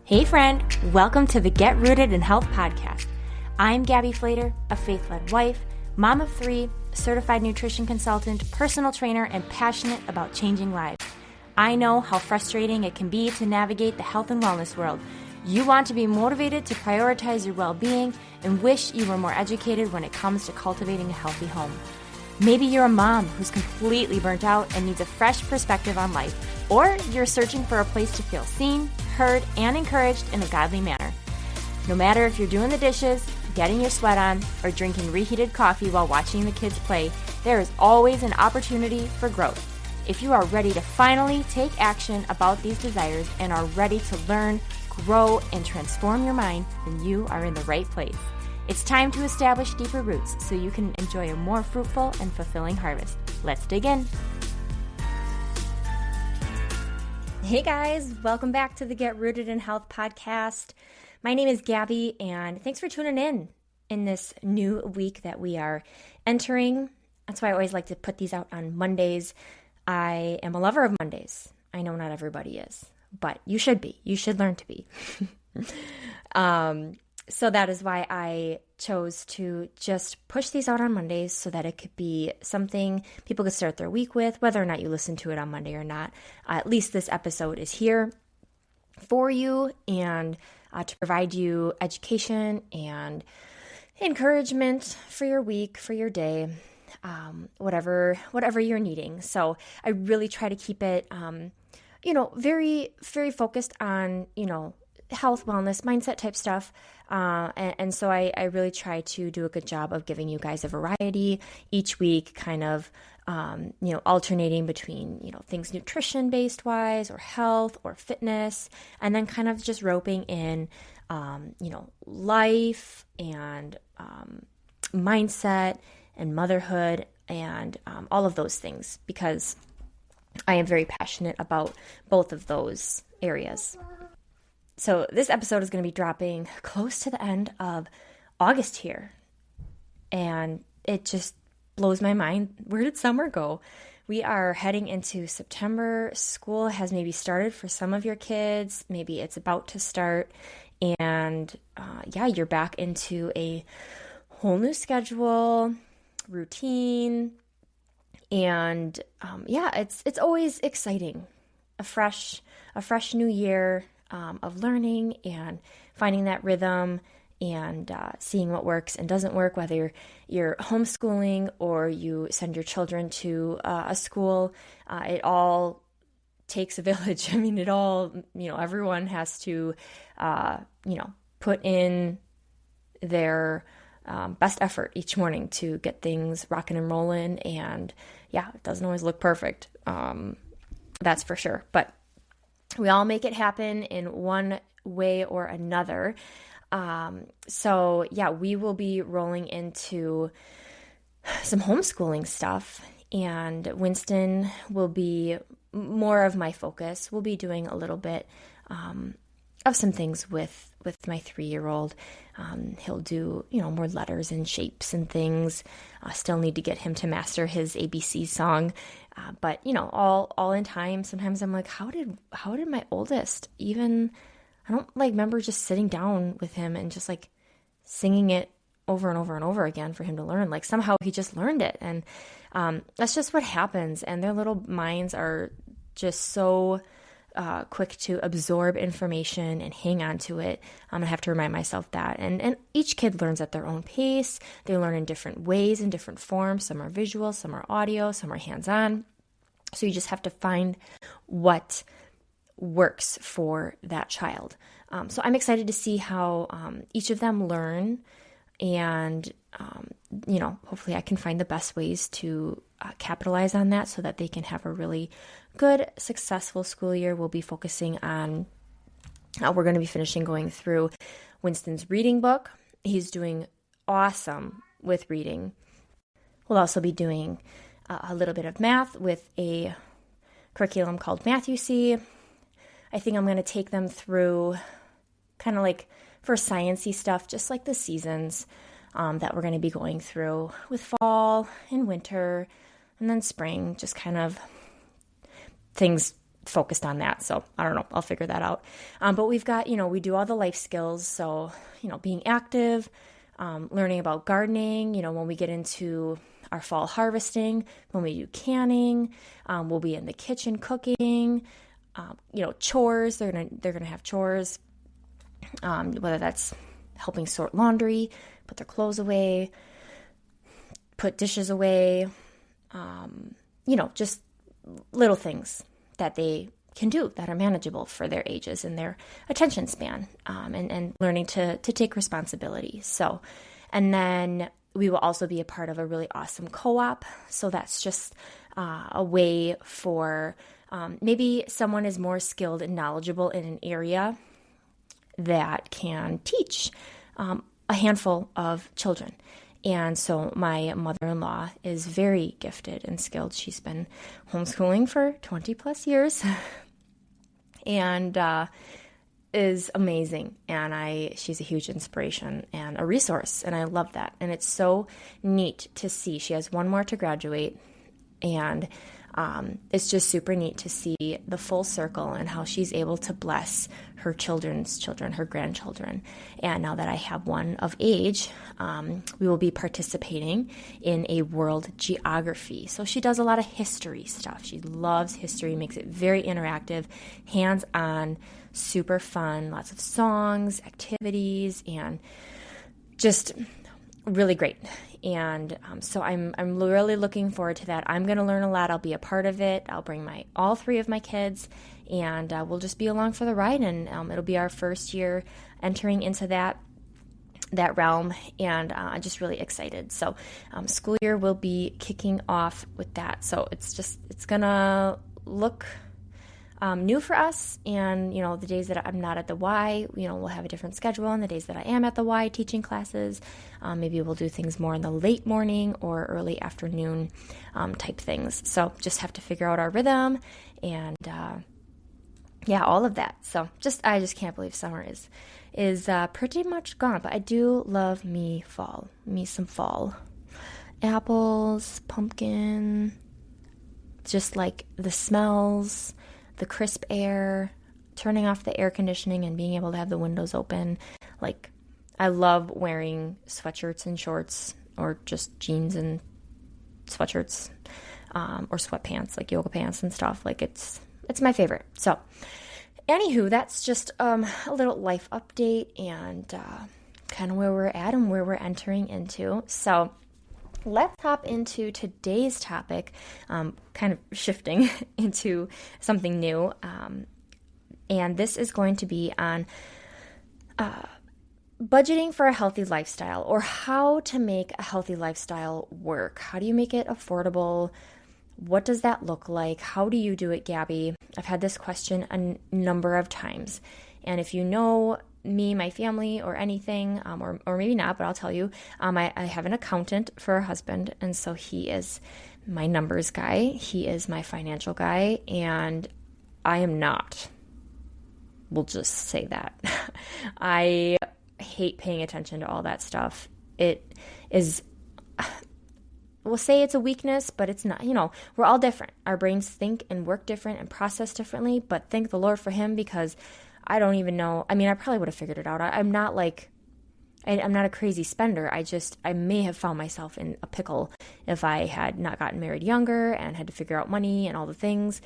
Hey friend, welcome to the Get Rooted in Health podcast. I'm Gabby Flater, a faith-led wife, mom of 3, certified nutrition consultant, personal trainer, and passionate about changing lives. I know how frustrating it can be to navigate the health and wellness world. You want to be motivated to prioritize your well-being and wish you were more educated when it comes to cultivating a healthy home. Maybe you're a mom who's completely burnt out and needs a fresh perspective on life, or you're searching for a place to feel seen, heard, and encouraged in a godly manner. No matter if you're doing the dishes, getting your sweat on, or drinking reheated coffee while watching the kids play, there is always an opportunity for growth. If you are ready to finally take action about these desires and are ready to learn, grow, and transform your mind, then you are in the right place. It's time to establish deeper roots so you can enjoy a more fruitful and fulfilling harvest. Let's dig in. Hey guys, welcome back to the Get Rooted in Health podcast. My name is Gabby, and thanks for tuning in this new week that we are entering. That's why I always like to put these out on Mondays. I am a lover of Mondays. I know not everybody is, but you should be. You should learn to be. So that is why I chose to just push these out on Mondays so that it could be something people could start their week with, whether or not you listen to it on Monday or not. At least this episode is here for you and to provide you education and encouragement for your week, for your day, whatever you're needing. So I really try to keep it, very, very focused on, health, wellness, mindset type stuff. And so I really try to do a good job of giving you guys a variety each week, kind of, alternating between, things nutrition based wise or health or fitness, and then kind of just roping in, life and mindset and motherhood and all of those things, because I am very passionate about both of those areas. So this episode is going to be dropping close to the end of August here. And it just blows my mind. Where did summer go? We are heading into September. School has maybe started for some of your kids. Maybe it's about to start. And you're back into a whole new schedule, routine. And it's always exciting. A fresh new year of learning and finding that rhythm and seeing what works and doesn't work, whether you're homeschooling or you send your children to a school. It all takes a village. I mean, everyone has to, put in their best effort each morning to get things rocking and rolling. And it doesn't always look perfect. That's for sure. But we all make it happen in one way or another. We will be rolling into some homeschooling stuff, and Winston will be more of my focus. We'll be doing a little bit of some things with my 3-year-old. He'll do, more letters and shapes and things. I still need to get him to master his ABC song. But all in time. Sometimes I'm like, how did my oldest even, I don't remember just sitting down with him and just singing it over and over and over again for him to learn. Somehow he just learned it. And that's just what happens. And their little minds are just so quick to absorb information and hang on to it. I have to remind myself that. And each kid learns at their own pace. They learn in different ways, in different forms. Some are visual, some are audio, some are hands-on. So you just have to find what works for that child. So I'm excited to see how each of them learn, and hopefully I can find the best ways to capitalize on that so that they can have a really good, successful school year. We'll be focusing on, we're going to be finishing going through Winston's reading book. He's doing awesome with reading. We'll also be doing a little bit of math with a curriculum called Math You See. I think I'm going to take them through kind of for science-y stuff, just the seasons that we're going to be going through with fall and winter and then spring, just kind of things focused on that. So I don't know, I'll figure that out. But we've got, we do all the life skills. So, being active, learning about gardening, when we get into our fall harvesting, when we do canning, we'll be in the kitchen cooking, chores. They're gonna have chores, whether that's helping sort laundry, put their clothes away, put dishes away, just little things that they can do that are manageable for their ages and their attention span, and learning to take responsibility. So, and then we will also be a part of a really awesome co-op. So that's just a way for maybe someone is more skilled and knowledgeable in an area that can teach a handful of children. And so my mother-in-law is very gifted and skilled. She's been homeschooling for 20 plus years and is amazing. And she's a huge inspiration and a resource. And I love that. And it's so neat to see. She has one more to graduate, and it's just super neat to see the full circle and how she's able to bless her children's children, her grandchildren. And now that I have one of age, we will be participating in a world geography. So she does a lot of history stuff. She loves history, makes it very interactive, hands-on, super fun, lots of songs, activities, and just really great. And so I'm really looking forward to that. I'm going to learn a lot. I'll be a part of it. I'll bring all 3 of my kids, and we'll just be along for the ride. And it'll be our first year entering into that realm, and I'm just really excited. So school year will be kicking off with that. So it's going to look new for us. And, the days that I'm not at the Y, we'll have a different schedule. And the days that I am at the Y teaching classes, maybe we'll do things more in the late morning or early afternoon type things. So just have to figure out our rhythm and, all of that. So I just can't believe summer is pretty much gone. But I do love me some fall. Apples, pumpkin, just like the smells, the crisp air, turning off the air conditioning and being able to have the windows open. Like, I love wearing sweatshirts and shorts, or just jeans and sweatshirts, or sweatpants, like yoga pants and stuff. Like, it's my favorite. So, anywho, that's just a little life update and kind of where we're at and where we're entering into. So, let's hop into today's topic, kind of shifting into something new. And this is going to be on budgeting for a healthy lifestyle, or how to make a healthy lifestyle work. How do you make it affordable? What does that look like? How do you do it, Gabby? I've had this question a number of times. And if you know me, my family, or anything, or maybe not, but I'll tell you, I have an accountant for a husband, and so he is my numbers guy. He is my financial guy, and I am not. We'll just say that. I hate paying attention to all that stuff. It is, we'll say it's a weakness, but it's not. We're all different. Our brains think and work different and process differently, but thank the Lord for him, because I don't even know. I mean, I probably would have figured it out. I'm not a crazy spender. I may have found myself in a pickle if I had not gotten married younger and had to figure out money and all the things.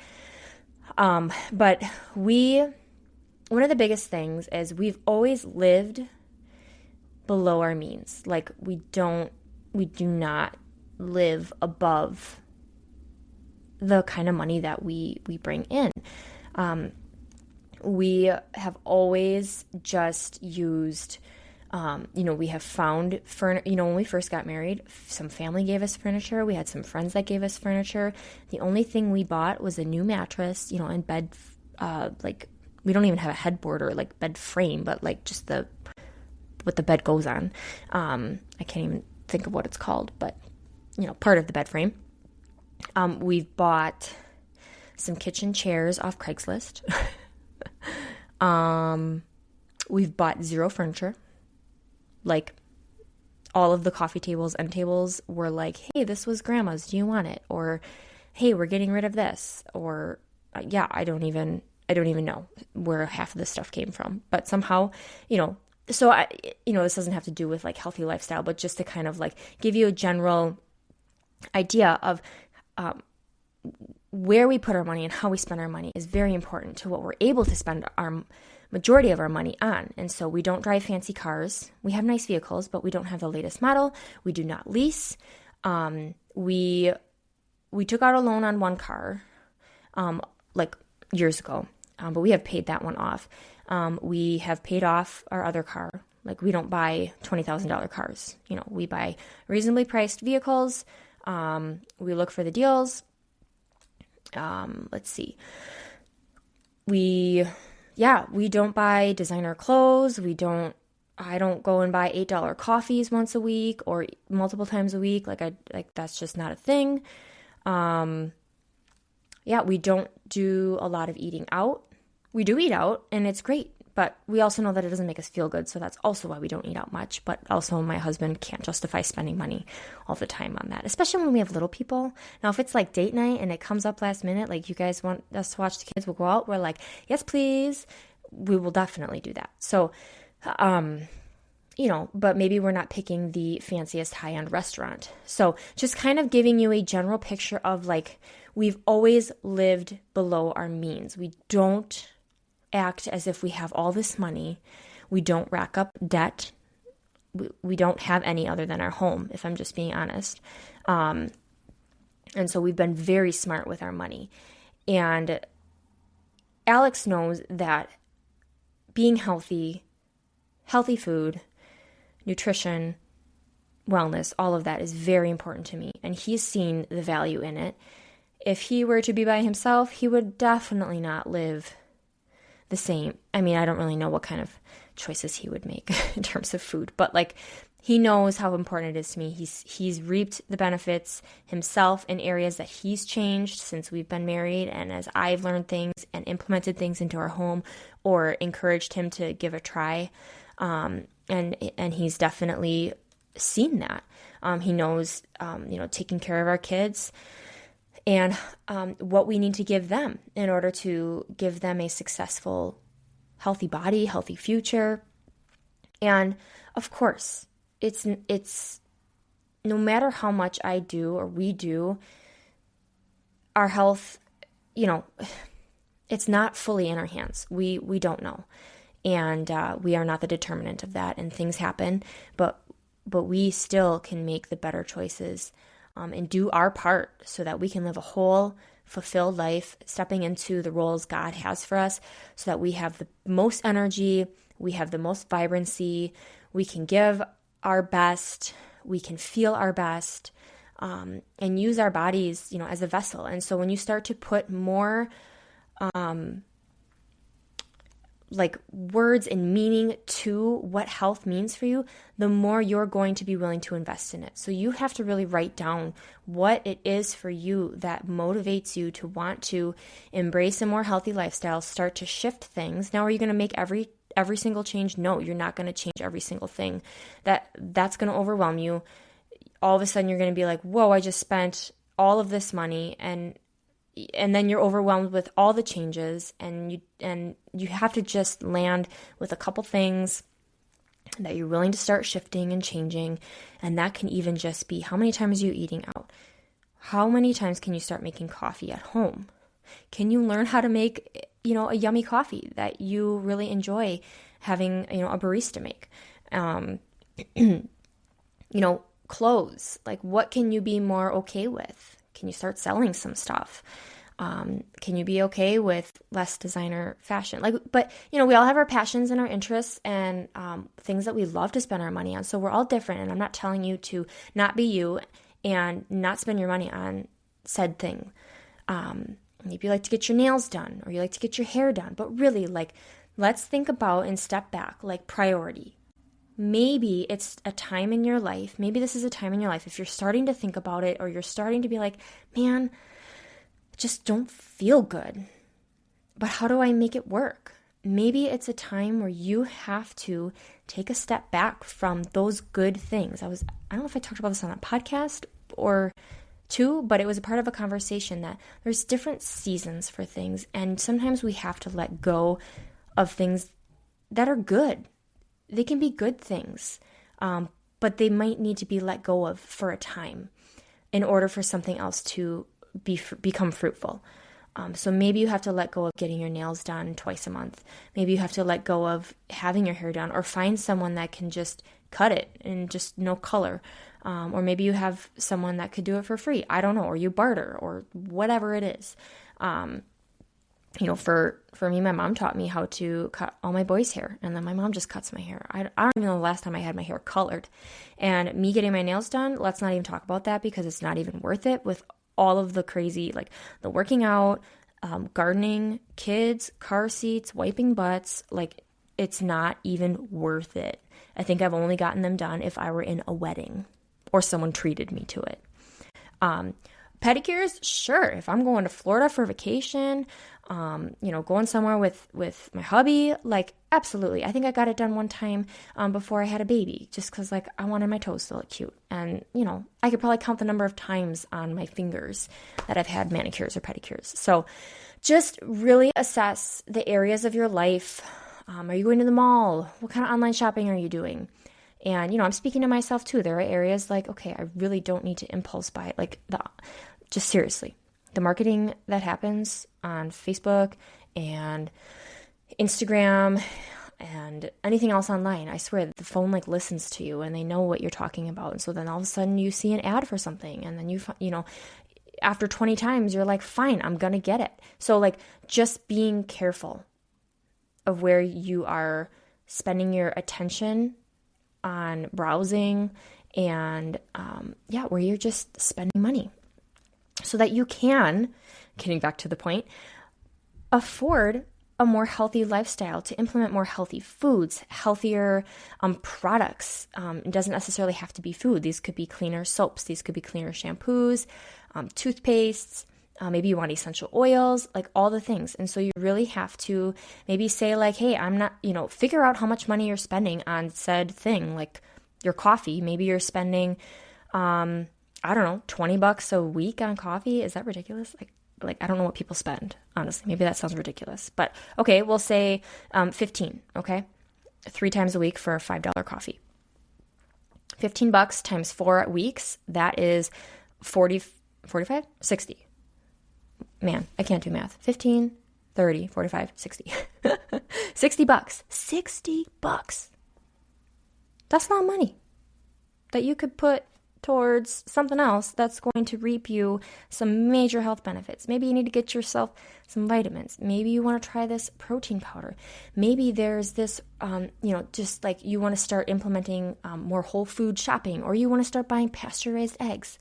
But one of the biggest things is we've always lived below our means. Like, we do not live above the kind of money that we bring in. We have always just used, we have found when we first got married, some family gave us furniture. We had some friends that gave us furniture. The only thing we bought was a new mattress, and bed, we don't even have a headboard or like bed frame, but like just what the bed goes on. I can't even think of what it's called, but part of the bed frame. We've bought some kitchen chairs off Craigslist. We've bought zero furniture. Like, all of the coffee tables, end tables were like, hey, this was grandma's, do you want it? Or, hey, we're getting rid of this. Or, yeah, I don't even know where half of this stuff came from. But somehow, so this doesn't have to do with like healthy lifestyle, but just to kind of like give you a general idea of where we put our money and how we spend our money is very important to what we're able to spend our majority of our money on. And so we don't drive fancy cars. We have nice vehicles, but we don't have the latest model. We do not lease. We took out a loan on one car, like years ago, but we have paid that one off. We have paid off our other car. Like we don't buy $20,000 cars. We buy reasonably priced vehicles. We look for the deals. Let's see. We don't buy designer clothes. I don't go and buy $8 coffees once a week or multiple times a week. Like that's just not a thing. We don't do a lot of eating out. We do eat out and it's great, but we also know that it doesn't make us feel good. So that's also why we don't eat out much. But also my husband can't justify spending money all the time on that, especially when we have little people. Now, if it's like date night and it comes up last minute, like you guys want us to watch the kids, we'll go out. We're like, yes, please. We will definitely do that. So, but maybe we're not picking the fanciest high-end restaurant. So just kind of giving you a general picture of like, we've always lived below our means. We don't act as if we have all this money. We don't rack up debt. We don't have any other than our home, if I'm just being honest. And so we've been very smart with our money. And Alex knows that being healthy food, nutrition, wellness, all of that is very important to me. And he's seen the value in it. If he were to be by himself, he would definitely not live the same. I mean, I don't really know what kind of choices he would make in terms of food, but like he knows how important it is to me. He's reaped the benefits himself in areas that he's changed since we've been married, and as I've learned things and implemented things into our home or encouraged him to give a try. And he's definitely seen that. He knows, taking care of our kids and what we need to give them in order to give them a successful, healthy body, healthy future. And of course, it's no matter how much I do or we do, our health, it's not fully in our hands. We don't know. And we are not the determinant of that, and things happen, but we still can make the better choices and do our part so that we can live a whole, fulfilled life, stepping into the roles God has for us so that we have the most energy, we have the most vibrancy, we can give our best, we can feel our best, and use our bodies, as a vessel. And so when you start to put more like words and meaning to what health means for you, the more you're going to be willing to invest in it. So you have to really write down what it is for you that motivates you to want to embrace a more healthy lifestyle, start to shift things. Now, are you going to make every single change? No, you're not going to change every single thing. That's going to overwhelm you. All of a sudden you're going to be like, whoa, I just spent all of this money, and then you're overwhelmed with all the changes, and you have to just land with a couple things that you're willing to start shifting and changing. And that can even just be, how many times are you eating out? How many times can you start making coffee at home? Can you learn how to make, a yummy coffee that you really enjoy having, a barista make? Clothes, like what can you be more okay with? Can you start selling some stuff? Can you be okay with less designer fashion? But we all have our passions and our interests and things that we love to spend our money on. So we're all different. And I'm not telling you to not be you and not spend your money on said thing. Maybe you like to get your nails done or you like to get your hair done. But really, let's think about and step back, priority. Maybe it's a time in your life. Maybe this is a time in your life. If you're starting to think about it or you're starting to be like, man, I just don't feel good. But how do I make it work? Maybe it's a time where you have to take a step back from those good things. I don't know if I talked about this on a podcast or too, but it was a part of a conversation that there's different seasons for things, and sometimes we have to let go of things that are good. They can be good things, but they might need to be let go of for a time in order for something else to become fruitful. So maybe you have to let go of getting your nails done twice a month. Maybe you have to let go of having your hair done, or find someone that can just cut it and just no color. Or maybe you have someone that could do it for free. I don't know, or you barter, or whatever it is. For me, my mom taught me how to cut all my boys' hair, and then my mom just cuts my hair. I don't even know the last time I had my hair colored. And me getting my nails done, let's not even talk about that, because it's not even worth it with all of the crazy, like the working out, gardening, kids, car seats, wiping butts. Like, it's not even worth it. I think I've only gotten them done if I were in a wedding or someone treated me to it. Pedicures, sure. If I'm going to Florida for vacation, going somewhere with my hubby, like, absolutely. I think I got it done one time before I had a baby, just because, like, I wanted my toes to look cute. And, I could probably count the number of times on my fingers that I've had manicures or pedicures. So just really assess the areas of your life. Are you going to the mall? What kind of online shopping are you doing? And, I'm speaking to myself too. There are areas like, okay, I really don't need to impulse buy. Like, just seriously, the marketing that happens on Facebook and Instagram and anything else online, I swear that the phone like listens to you and they know what you're talking about. And so then all of a sudden you see an ad for something, and then after 20 times, you're like, fine, I'm going to get it. So like, just being careful of where you are spending your attention on browsing and where you're just spending money, so that you can, getting back to the point, afford a more healthy lifestyle, to implement more healthy foods, healthier products. It doesn't necessarily have to be food. These could be cleaner soaps. These could be cleaner shampoos, toothpastes. Maybe you want essential oils, like all the things. And so you really have to maybe say like, hey, I'm not, figure out how much money you're spending on said thing, like your coffee. Maybe you're spending, I don't know, $20 a week on coffee. Is that ridiculous? Like I don't know what people spend, honestly. Maybe that sounds ridiculous. But okay, we'll say 15, okay? 3 times a week for a $5 coffee. $15 times 4 weeks, that is 40, 45, 60. Man, I can't do math. 15, 30, 45, 60. $60. $60. That's not money that you could put towards something else that's going to reap you some major health benefits. Maybe you need to get yourself some vitamins. Maybe you want to try this protein powder. Maybe there's this, just like you want to start implementing more whole food shopping, or you want to start buying pasture-raised eggs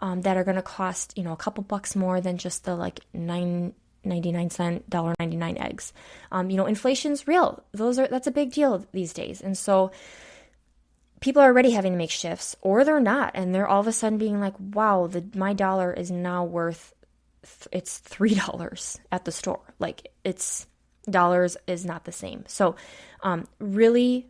that are going to cost, a couple bucks more than just the like 99-cent, $1.99 eggs. Inflation's real. That's a big deal these days. And so people are already having to make shifts, or they're not, and they're all of a sudden being like, wow, my dollar is now worth, it's $3 at the store. Like, it's dollars is not the same. So really,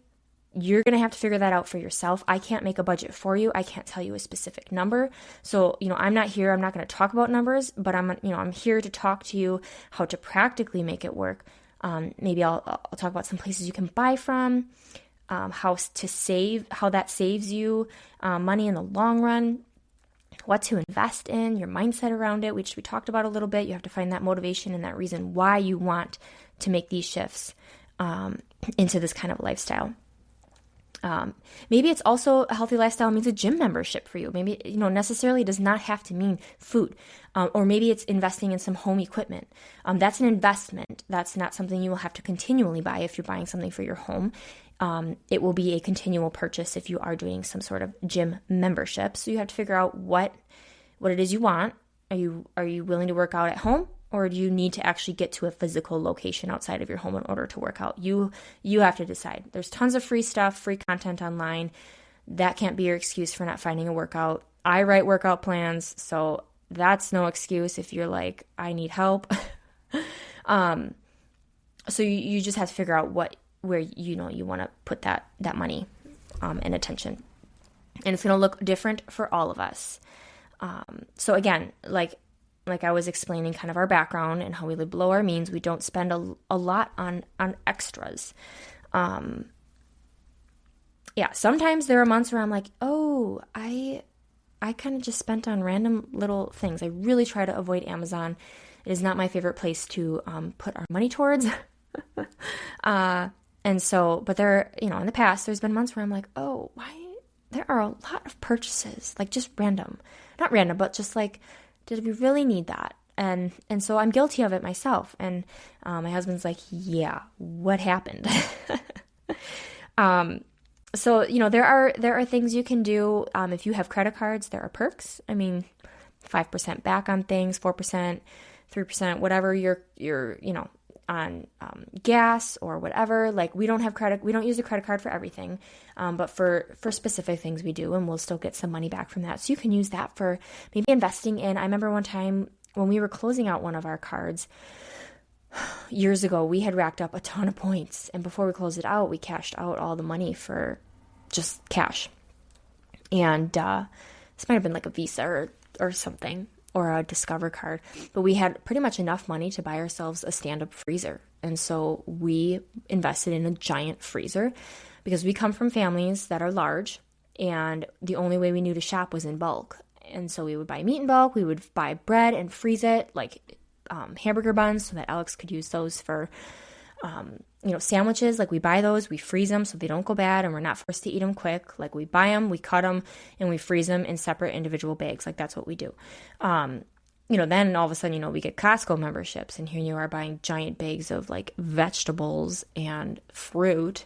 you're going to have to figure that out for yourself. I can't make a budget for you. I can't tell you a specific number. So, I'm not here. I'm not going to talk about numbers, but I'm here to talk to you how to practically make it work. Maybe I'll talk about some places you can buy from, how that saves you money in the long run, what to invest in, your mindset around it, which we talked about a little bit. You have to find that motivation and that reason why you want to make these shifts into this kind of lifestyle. Maybe it's also a healthy lifestyle means a gym membership for you. Maybe, necessarily does not have to mean food. Or maybe it's investing in some home equipment. That's an investment. That's not something you will have to continually buy if you're buying something for your home. It will be a continual purchase if you are doing some sort of gym membership. So you have to figure out what it is you want. Are you willing to work out at home? Or do you need to actually get to a physical location outside of your home in order to work out? You have to decide. There's tons of free stuff, free content online. That can't be your excuse for not finding a workout. I write workout plans, so that's no excuse if you're like, I need help. So you just have to figure out where you want to put that money and attention. And it's going to look different for all of us. So again, like I was explaining kind of our background and how we live below our means, we don't spend a lot on extras. Yeah, sometimes there are months where I'm like, oh, I kind of just spent on random little things. I really try to avoid Amazon. It is not my favorite place to put our money towards. And so, but there, in the past, there's been months where I'm like, oh, why? There are a lot of purchases, like just random. Not random, but just like, did we really need that? And so I'm guilty of it myself. And my husband's like, yeah, what happened? So, there are things you can do. If you have credit cards, there are perks. I mean, 5% back on things, 4%, 3%, whatever you're on gas or whatever. Like we don't use a credit card for everything. But for specific things we do, and we'll still get some money back from that. So you can use that for maybe investing in. I remember one time when we were closing out one of our cards years ago, we had racked up a ton of points. And before we closed it out, we cashed out all the money for just cash. And this might have been like a Visa or something, or a Discover card. But we had pretty much enough money to buy ourselves a stand-up freezer. And so we invested in a giant freezer because we come from families that are large, and the only way we knew to shop was in bulk. And so we would buy meat in bulk, we would buy bread and freeze it, like hamburger buns, so that Alex could use those for sandwiches. Like we buy those, we freeze them so they don't go bad, and we're not forced to eat them quick. Like we buy them, we cut them, and we freeze them in separate individual bags. Like that's what we do. Then all of a sudden, we get Costco memberships, and here you are buying giant bags of like vegetables and fruit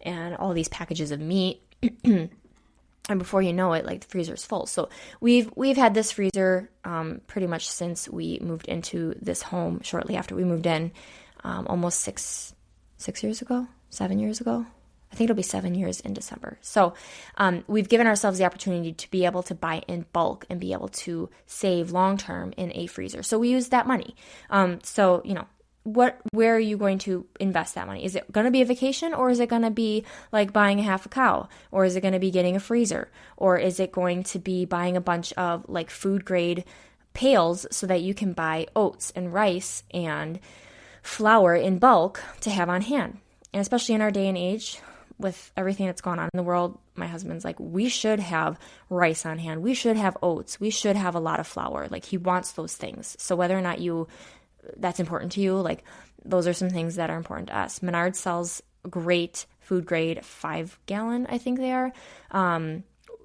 and all these packages of meat. And before you know it, like the freezer's full. So we've had this freezer pretty much since we moved into this home. Shortly after we moved in, almost 7 years ago. I think it'll be 7 years in December. So we've given ourselves the opportunity to be able to buy in bulk and be able to save long term in a freezer. So we use that money. Where are you going to invest that money? Is it going to be a vacation, or is it going to be like buying a half a cow, or is it going to be getting a freezer, or is it going to be buying a bunch of like food grade pails so that you can buy oats and rice and flour in bulk to have on hand? And especially in our day and age with everything that's going on in the world, my husband's like, we should have rice on hand. We should have oats. We should have a lot of flour. Like he wants those things. So whether or not that's important to you, like those are some things that are important to us. Menards sells great food grade 5-gallon, I think they are.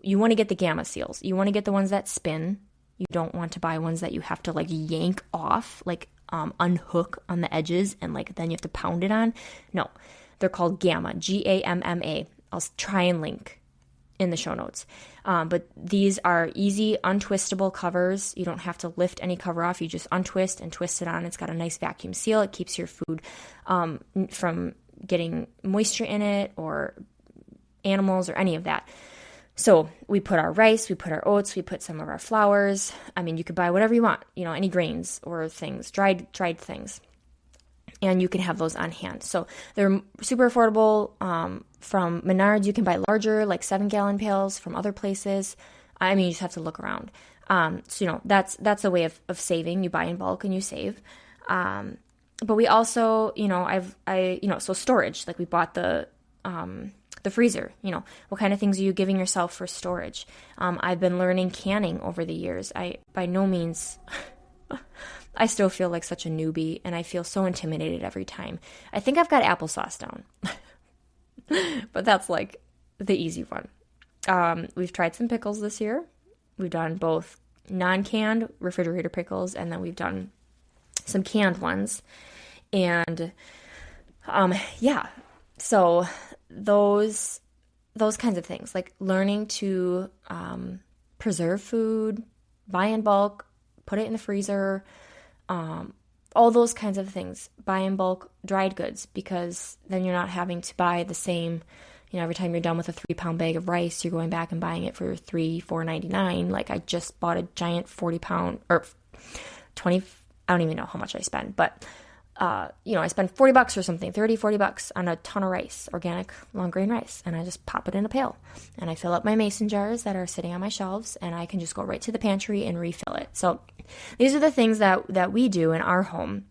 You want to get the Gamma seals. You want to get the ones that spin. You don't want to buy ones that you have to like yank off, like unhook on the edges, and like then you have to pound it on. No, they're called Gamma, Gamma. I'll try and link in the show notes. But these are easy, untwistable covers. You don't have to lift any cover off. You just untwist and twist it on. It's got a nice vacuum seal. It keeps your food from getting moisture in it or animals or any of that. So we put our rice, we put our oats, we put some of our flours. I mean, you could buy whatever you want, any grains or things, dried things. And you can have those on hand. So they're super affordable. From Menards, you can buy larger, like 7-gallon pails from other places. I mean, you just have to look around. So, that's a way of saving. You buy in bulk and you save. But we also, so storage, like we bought the freezer, what kind of things are you giving yourself for storage? I've been learning canning over the years. By no means... I still feel like such a newbie, and I feel so intimidated every time. I think I've got applesauce down, but that's like the easy one. We've tried some pickles this year. We've done both non-canned refrigerator pickles, and then we've done some canned ones. And so those kinds of things, like learning to preserve food, buy in bulk, put it in the freezer, all those kinds of things. Buy in bulk dried goods, because then you're not having to buy the same, every time you're done with a 3-pound bag of rice, you're going back and buying it for $4.99. Like I just bought a giant 40-pound or 20, I don't even know how much I spent, but I spend $40 or something, 30, $40 on a ton of rice, organic long grain rice, and I just pop it in a pail and I fill up my mason jars that are sitting on my shelves, and I can just go right to the pantry and refill it. So these are the things that we do in our home.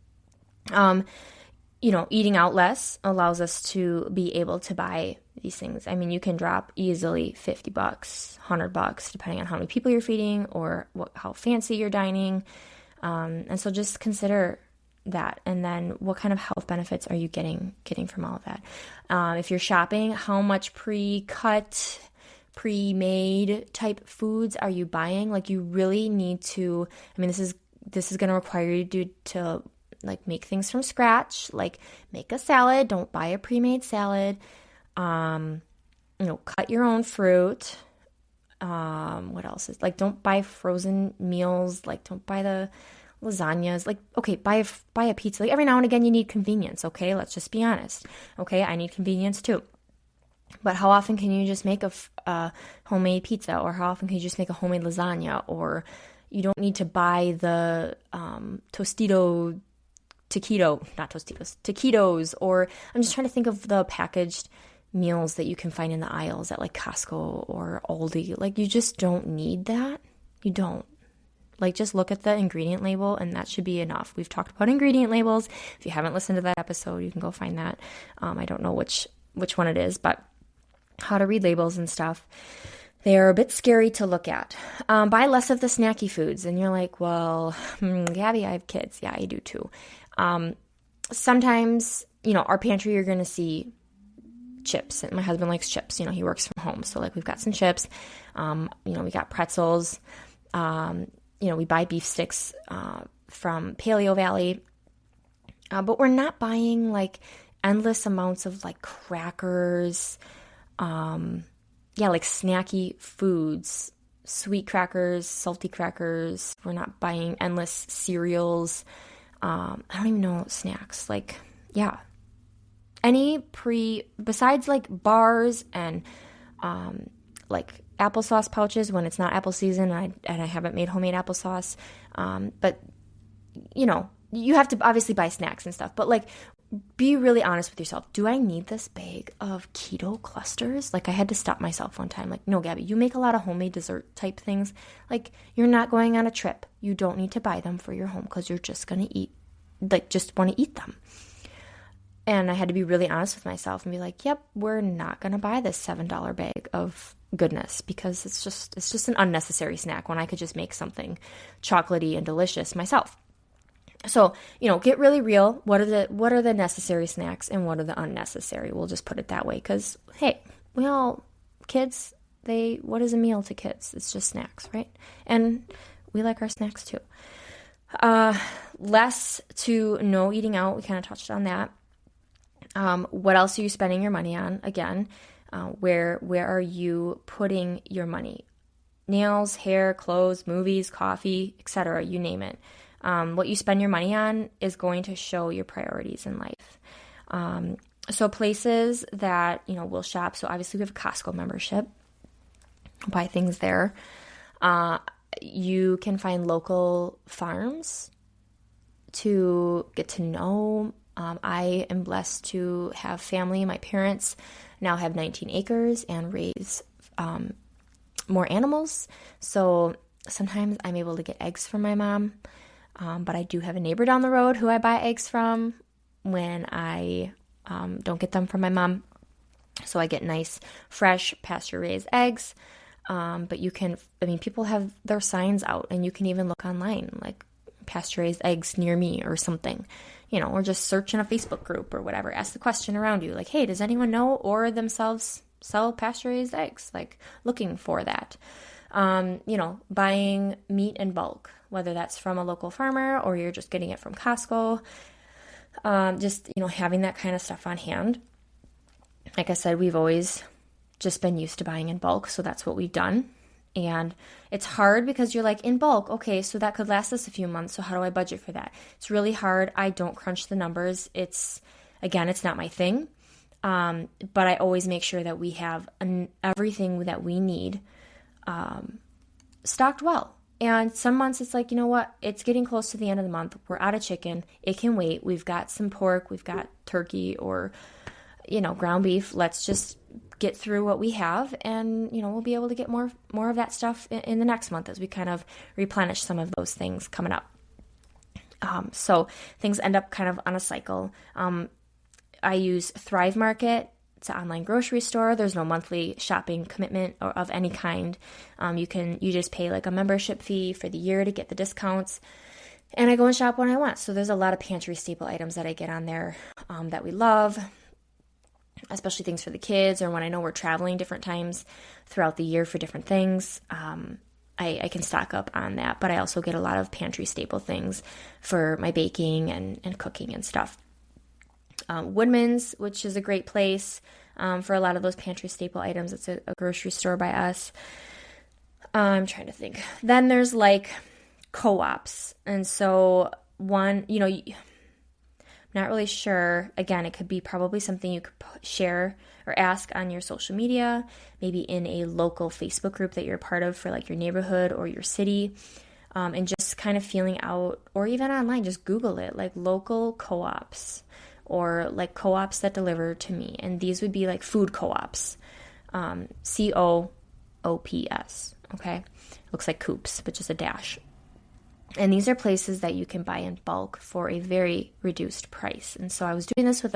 Eating out less allows us to be able to buy these things. I mean, you can drop easily $50, $100, depending on how many people you're feeding or how fancy you're dining. And so just consider that. And then what kind of health benefits are you getting from all of that? If you're shopping, how much pre-cut, pre-made type foods are you buying? Like, you really need to, this is going to require you to like make things from scratch, like make a salad. Don't buy a pre-made salad. Cut your own fruit. What else is, like, don't buy frozen meals. Like, don't buy the lasagnas. Like, okay, buy a pizza. Like, every now and again you need convenience. Okay, let's just be honest. Okay, I need convenience too. But how often can you just make a homemade pizza, or how often can you just make a homemade lasagna? Or you don't need to buy the taquitos, or I'm just trying to think of the packaged meals that you can find in the aisles at like Costco or Aldi. Like, you just don't need that. You don't. Like, just look at the ingredient label and that should be enough. We've talked about ingredient labels. If you haven't listened to that episode, you can go find that. I don't know which one it is, but how to read labels and stuff. They are a bit scary to look at. Buy less of the snacky foods. And you're like, well, Gabby, I have kids. Yeah, I do too. Sometimes, our pantry, you're going to see chips. And my husband likes chips. He works from home. So like, we've got some chips. We got pretzels. We buy beef sticks from Paleo Valley. But we're not buying like endless amounts of like crackers. Like snacky foods, sweet crackers, salty crackers. We're not buying endless cereals. I don't even know snacks. Like, yeah. Besides like bars and like applesauce pouches when it's not apple season and I haven't made homemade applesauce. But, you have to obviously buy snacks and stuff. But like, be really honest with yourself. Do I need this bag of keto clusters? Like, I had to stop myself one time. Like, no, Gabby, you make a lot of homemade dessert type things. Like, you're not going on a trip. You don't need to buy them for your home because you're just going to just want to eat them. And I had to be really honest with myself and be like, yep, we're not going to buy this $7 bag of goodness because it's just an unnecessary snack when I could just make something chocolatey and delicious myself. So, get really real. What are the necessary snacks and what are the unnecessary? We'll just put it that way because, hey, kids, what is a meal to kids? It's just snacks, right? And we like our snacks too. Less to no eating out. We kind of touched on that. What else are you spending your money on? Again, where are you putting your money? Nails, hair, clothes, movies, coffee, etc. You name it. What you spend your money on is going to show your priorities in life. So places that, we'll shop. So obviously we have a Costco membership. Buy things there. You can find local farms to get to know. I am blessed to have family. My parents now have 19 acres and raise more animals. So sometimes I'm able to get eggs from my mom. But I do have a neighbor down the road who I buy eggs from when I don't get them from my mom. So I get nice, fresh, pasture-raised eggs. But people have their signs out, and you can even look online, like pasture-raised eggs near me or something, or just search in a Facebook group or whatever. Ask the question around you, like, hey, does anyone know or themselves sell pasture-raised eggs? Like, looking for that. Buying meat in bulk, whether that's from a local farmer or you're just getting it from Costco. Having that kind of stuff on hand. Like I said, we've always just been used to buying in bulk, so that's what we've done. And it's hard because you're like, in bulk, okay, so that could last us a few months, so how do I budget for that? It's really hard. I don't crunch the numbers. It's not my thing. But I always make sure that we have everything that we need stocked well. And some months it's like, you know what? It's getting close to the end of the month. We're out of chicken. It can wait. We've got some pork. We've got turkey or, ground beef. Let's just get through what we have, and, we'll be able to get more of that stuff in the next month as we kind of replenish some of those things coming up. So things end up kind of on a cycle. I use Thrive Market. It's an online grocery store. There's no monthly shopping commitment or of any kind. You just pay like a membership fee for the year to get the discounts. And I go and shop when I want. So there's a lot of pantry staple items that I get on there that we love, especially things for the kids, or when I know we're traveling different times throughout the year for different things. I can stock up on that, but I also get a lot of pantry staple things for my baking and cooking and stuff. Woodman's, which is a great place for a lot of those pantry staple items. It's a grocery store by us. I'm trying to think. Then there's like co-ops. And so one, I'm not really sure. Again, it could be probably something you could share or ask on your social media, maybe in a local Facebook group that you're part of for like your neighborhood or your city, and just kind of feeling out, or even online, just Google it, like local co-ops or like co-ops that deliver to me. And these would be like food co-ops, COOPS, okay? Looks like coops, but just a dash. And these are places that you can buy in bulk for a very reduced price. And so I was doing this with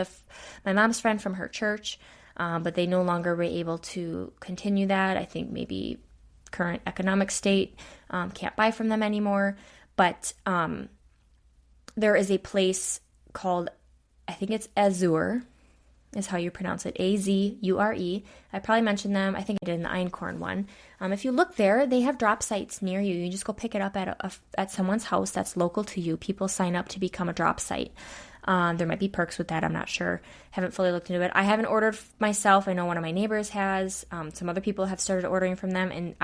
my mom's friend from her church, but they no longer were able to continue that. I think maybe current economic state can't buy from them anymore. But there is a place called, I think it's Azure, is how you pronounce it, Azure. I probably mentioned them. I think I did in the Einkorn one. If you look there, they have drop sites near you. You just go pick it up at someone's house that's local to you. People sign up to become a drop site. There might be perks with that. I'm not sure. Haven't fully looked into it. I haven't ordered myself. I know one of my neighbors has. Some other people have started ordering from them, and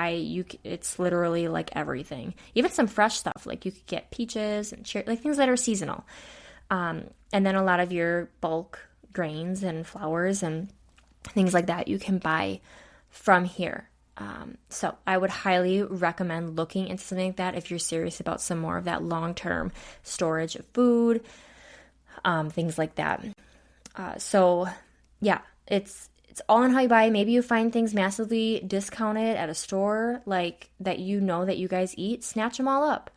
it's literally like everything. Even some fresh stuff. Like you could get peaches and like things that are seasonal. And then a lot of your bulk grains and flours and things like that you can buy from here. So I would highly recommend looking into something like that if you're serious about some more of that long-term storage of food, things like that. So yeah, it's all in how you buy. Maybe you find things massively discounted at a store like that, that you guys eat, snatch them all up.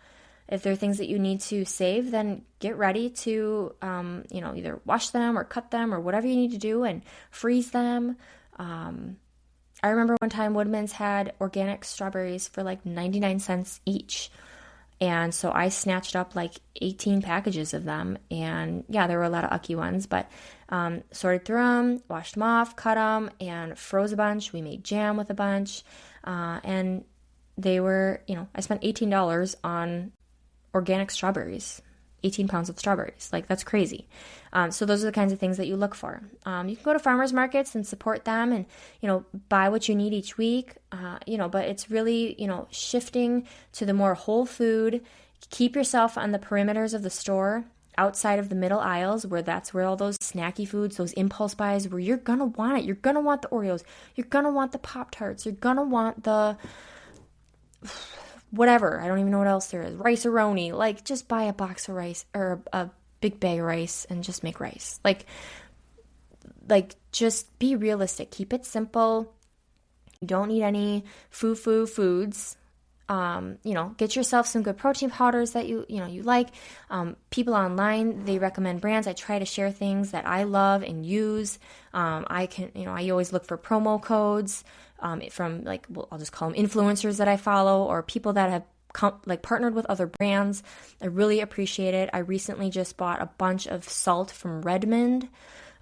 If there are things that you need to save, then get ready to, either wash them or cut them or whatever you need to do and freeze them. I remember one time Woodman's had organic strawberries for like 99 cents each. And so I snatched up like 18 packages of them. And yeah, there were a lot of ucky ones, but sorted through them, washed them off, cut them, and froze a bunch. We made jam with a bunch. And they were, I spent $18 on organic strawberries, 18 pounds of strawberries. Like, that's crazy. So those are the kinds of things that you look for. You can go to farmers markets and support them and, buy what you need each week. But it's really, shifting to the more whole food. Keep yourself on the perimeters of the store, outside of the middle aisles, where that's where all those snacky foods, those impulse buys, where you're going to want it. You're going to want the Oreos. You're going to want the Pop-Tarts. You're going to want the whatever, I don't even know what else there is, rice-a-roni. Like, just buy a box of rice or a big bag of rice and just make rice. Like just be realistic. Keep it simple. You don't need any foods. Get yourself some good protein powders that you like. People online, they recommend brands. I try to share things that I love and use. I always look for promo codes from I'll just call them influencers that I follow or people that have partnered with other brands. I really appreciate it. I recently just bought a bunch of salt from Redmond.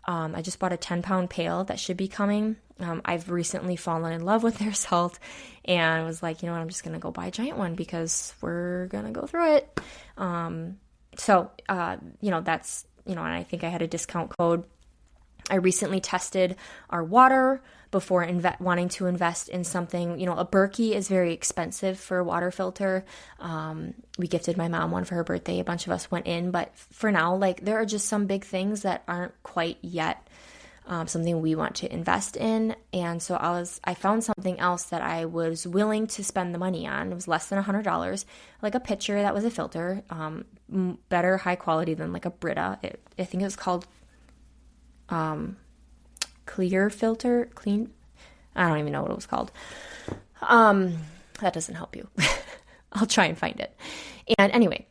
I just bought a 10-pound pail that should be coming. I've recently fallen in love with their salt and I was like, I'm just going to go buy a giant one because we're going to go through it. That's, and I think I had a discount code. I recently tested our water before wanting to invest in something. A Berkey is very expensive for a water filter. We gifted my mom one for her birthday. A bunch of us went in, but for now, there are just some big things that aren't quite yet something we want to invest in. And so I found something else that I was willing to spend the money on. It was less than $100, like a pitcher that was a filter, better high quality than like a Brita. I think it was called clear filter, clean. I don't even know what it was called. That doesn't help you. I'll try and find it. And anyway,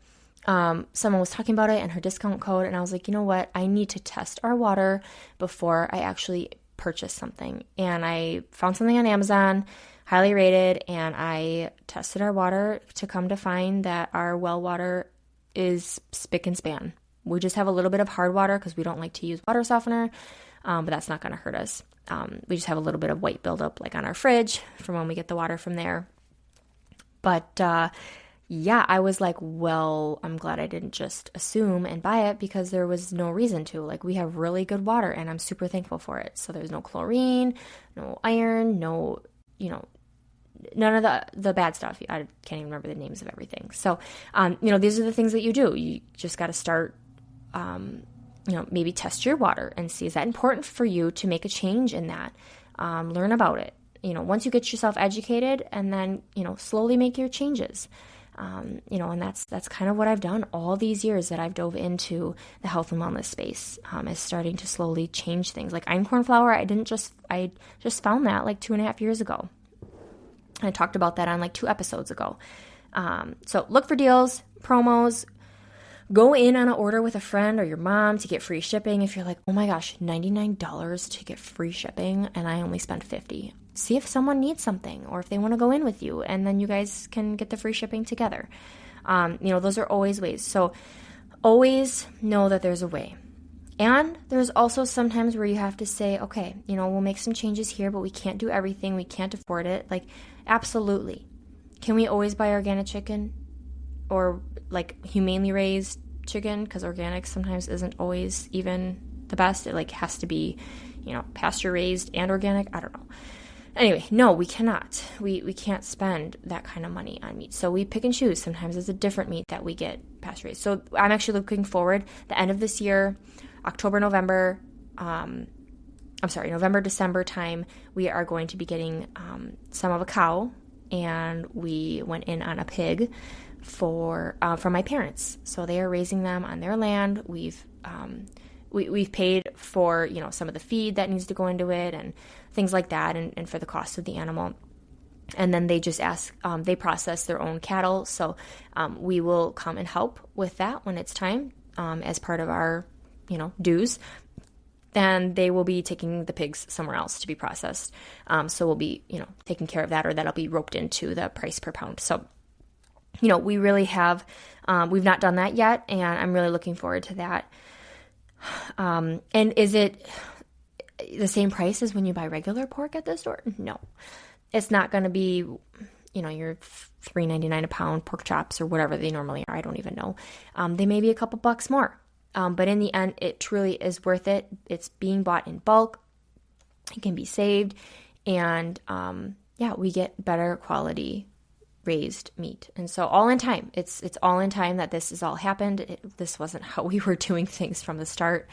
someone was talking about it and her discount code, and I was like, you know what? I need to test our water before I actually purchase something. And I found something on Amazon, highly rated, and I tested our water to come to find that our well water is spick and span. We just have a little bit of hard water because we don't like to use water softener, but that's not going to hurt us. We just have a little bit of white buildup like on our fridge from when we get the water from there. But yeah, I was like, well, I'm glad I didn't just assume and buy it because there was no reason to. Like, we have really good water and I'm super thankful for it. So there's no chlorine, no iron, no, none of the bad stuff. I can't even remember the names of everything. So, these are the things that you do. You just got to start, maybe test your water and see, is that important for you to make a change in that? Learn about it. Once you get yourself educated and then, slowly make your changes. And that's kind of what I've done all these years that I've dove into the health and wellness space, is starting to slowly change things. Like einkorn flour, I just found that like 2.5 years ago. I talked about that on like 2 episodes ago. So look for deals, promos, go in on an order with a friend or your mom to get free shipping. If you're like, oh my gosh, $99 to get free shipping and I only spent $50. See if someone needs something or if they want to go in with you, and then you guys can get the free shipping together. Those are always ways. So always know that there's a way. And there's also sometimes where you have to say, okay, we'll make some changes here, but we can't do everything. We can't afford it. Like, absolutely. Can we always buy organic chicken or like humanely raised chicken? Because organic sometimes isn't always even the best. It like has to be, pasture raised and organic. I don't know. Anyway, no, we cannot. We can't spend that kind of money on meat. So we pick and choose. Sometimes it's a different meat that we get pasture raised. So I'm actually looking forward the end of this year, November, December time, we are going to be getting some of a cow, and we went in on a pig from my parents. So they are raising them on their land. We've paid for, some of the feed that needs to go into it and things like that, and for the cost of the animal. And then they just they process their own cattle. So we will come and help with that when it's time, as part of our, dues. Then they will be taking the pigs somewhere else to be processed. So we'll be, taking care of that, or that'll be roped into the price per pound. So, we really have, we've not done that yet, and I'm really looking forward to that. And is it the same price as when you buy regular pork at the store? No, it's not going to be, your $3.99 a pound pork chops or whatever they normally are. I don't even know. They may be a couple bucks more. But in the end, it truly is worth it. It's being bought in bulk. It can be saved. And, we get better quality raised meat. And so all in time, it's all in time that this has all happened. This wasn't how we were doing things from the start.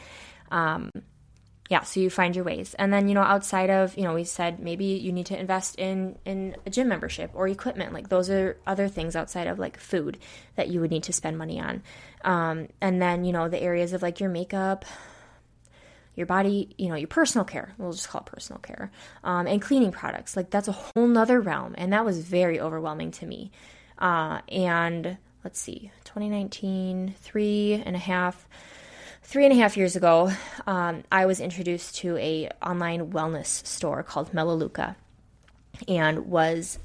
So you find your ways. And then, outside of, we said maybe you need to invest in a gym membership or equipment. Like, those are other things outside of like food that you would need to spend money on. And then, the areas of like your makeup, your body, your personal care, we'll just call it personal care, and cleaning products. Like, that's a whole nother realm. And that was very overwhelming to me. And let's see, 2019, 3.5 years ago, I was introduced to a online wellness store called Melaleuca, and was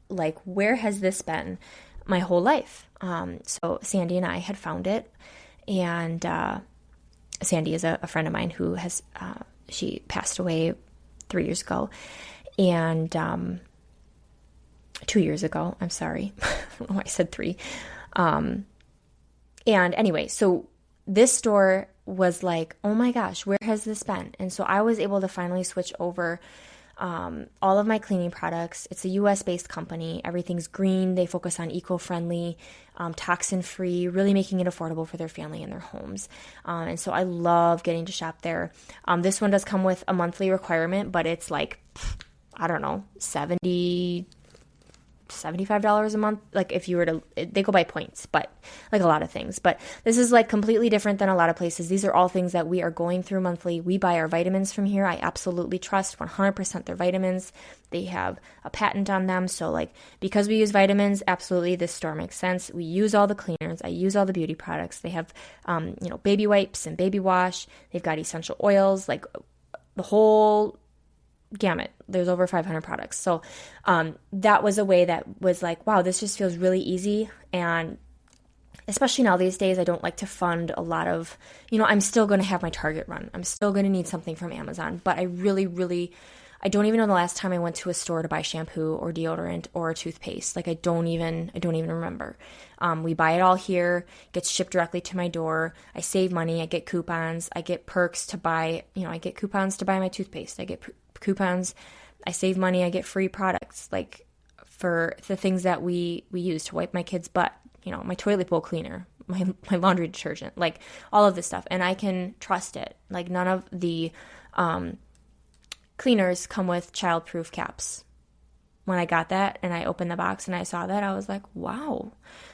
like, where has this been my whole life? So Sandy and I had found it, and Sandy is a friend of mine who has, she passed away 3 years ago, and 2 years ago, I'm sorry. I don't know why I said 3. And anyway, so this store was like, oh my gosh, where has this been? And so I was able to finally switch over all of my cleaning products. It's a US based company. Everything's green. They focus on eco-friendly, toxin free, really making it affordable for their family and their homes. And so I love getting to shop there. This one does come with a monthly requirement, but it's like, I don't know, $75 a month. Like if you were to, they go by points, but like a lot of things, but this is like completely different than a lot of places. These are all things that we are going through monthly. We buy our vitamins from here. I absolutely trust 100% their vitamins. They have a patent on them. So like, because we use vitamins, absolutely this store makes sense. We use all the cleaners. I use all the beauty products. They have, baby wipes and baby wash. They've got essential oils, like the whole gamut. There's over 500 products. So that was a way that was like, wow, this just feels really easy. And especially now these days, I don't like to fund a lot of, I'm still going to have my Target run. I'm still going to need something from Amazon. But I really, I don't even know the last time I went to a store to buy shampoo or deodorant or toothpaste. Like I don't even remember. We buy it all here, gets shipped directly to my door. I save money. I get coupons. I get perks to buy, I get coupons to buy my toothpaste. I get coupons. I save money. I get free products, like for the things that we use to wipe my kid's butt, my toilet bowl cleaner, my laundry detergent, like all of this stuff. And I can trust it. Like none of the cleaners come with child-proof caps. When I got that and I opened the box and I saw that, I was like, wow,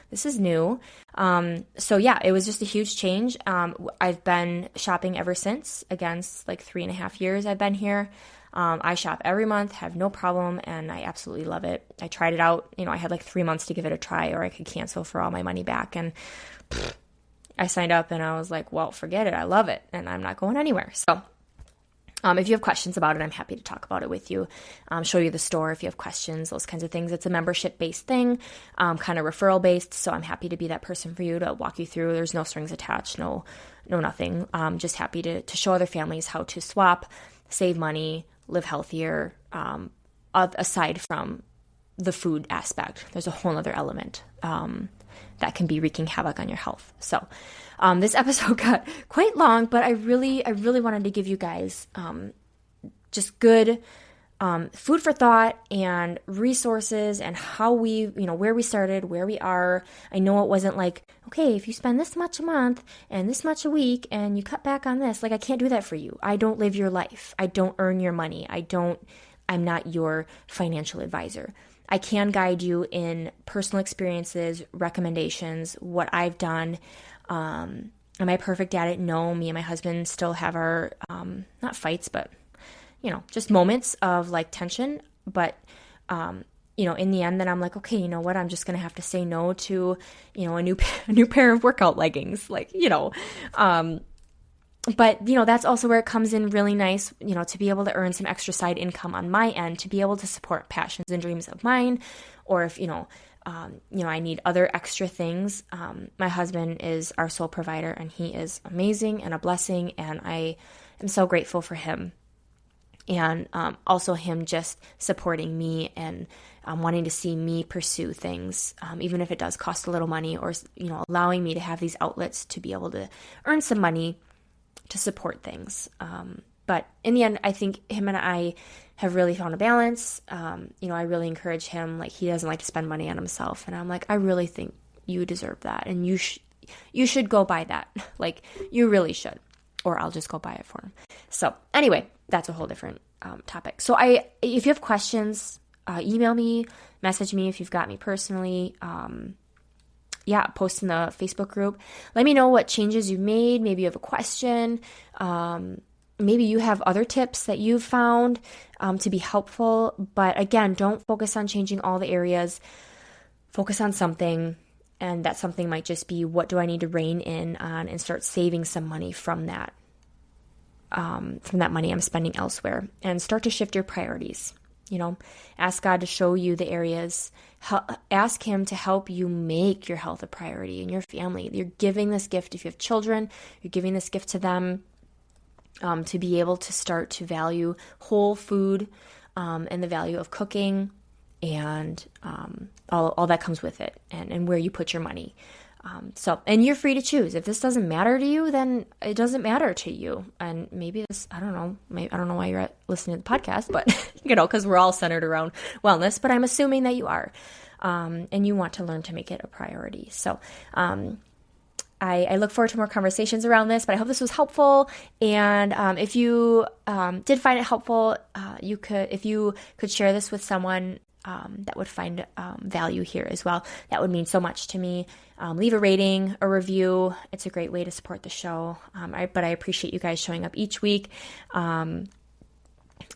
this is new. So yeah, it was just a huge change. I've been shopping ever since. Again, it's like 3.5 years I've been here. I shop every month, have no problem, and I absolutely love it. I tried it out. I had like 3 months to give it a try, or I could cancel for all my money back. And I signed up and I was like, well, forget it. I love it and I'm not going anywhere. So if you have questions about it, I'm happy to talk about it with you, show you the store if you have questions, those kinds of things. It's a membership-based thing, kind of referral-based, so I'm happy to be that person for you to walk you through. There's no strings attached, no nothing. Just happy to show other families how to swap, save money, live healthier, aside from the food aspect. There's a whole other element that can be wreaking havoc on your health. So this episode got quite long, but I really wanted to give you guys just good food for thought and resources and how we, where we started, where we are. I know it wasn't like, okay, if you spend this much a month and this much a week and you cut back on this, like I can't do that for you. I don't live your life. I don't earn your money. I'm not your financial advisor. I can guide you in personal experiences, recommendations, what I've done. Am I perfect at it? No, me and my husband still have our, not fights, but, just moments of like tension. But, in the end, then I'm like, okay, you know what? I'm just going to have to say no to, a new pair of workout leggings, but, that's also where it comes in really nice, to be able to earn some extra side income on my end, to be able to support passions and dreams of mine. Or if, I need other extra things. My husband is our sole provider and he is amazing and a blessing. And I am so grateful for him. And also him just supporting me and wanting to see me pursue things, even if it does cost a little money, or, allowing me to have these outlets to be able to earn some money to support things. But in the end, I think him and I have really found a balance. I really encourage him. Like, he doesn't like to spend money on himself. And I'm like, I really think you deserve that. And you should go buy that. Like, you really should. Or I'll just go buy it for him. So anyway, that's a whole different topic. So if you have questions, email me, message me if you've got me personally. Post in the Facebook group. Let me know what changes you've made. Maybe you have a question. Maybe you have other tips that you've found to be helpful. But again, don't focus on changing all the areas. Focus on something. And that something might just be, what do I need to rein in on and start saving some money from that money I'm spending elsewhere, and start to shift your priorities. Ask God to show you the areas. Ask him to help you make your health a priority in your family. You're giving this gift. If you have children, you're giving this gift to them, to be able to start to value whole food, and the value of cooking, and all that comes with it, and where you put your money. And you're free to choose. If this doesn't matter to you, then it doesn't matter to you. And maybe this, I don't know, I don't know why you're listening to the podcast, but, because we're all centered around wellness, but I'm assuming that you are, and you want to learn to make it a priority. So, I look forward to more conversations around this, but I hope this was helpful. And if you did find it helpful, if you could share this with someone that would find value here as well, that would mean so much to me. Leave a rating, a review. It's a great way to support the show. But I appreciate you guys showing up each week. And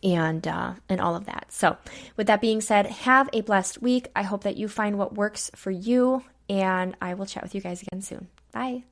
all of that. So with that being said, have a blessed week. I hope that you find what works for you, and I will chat with you guys again soon. Bye.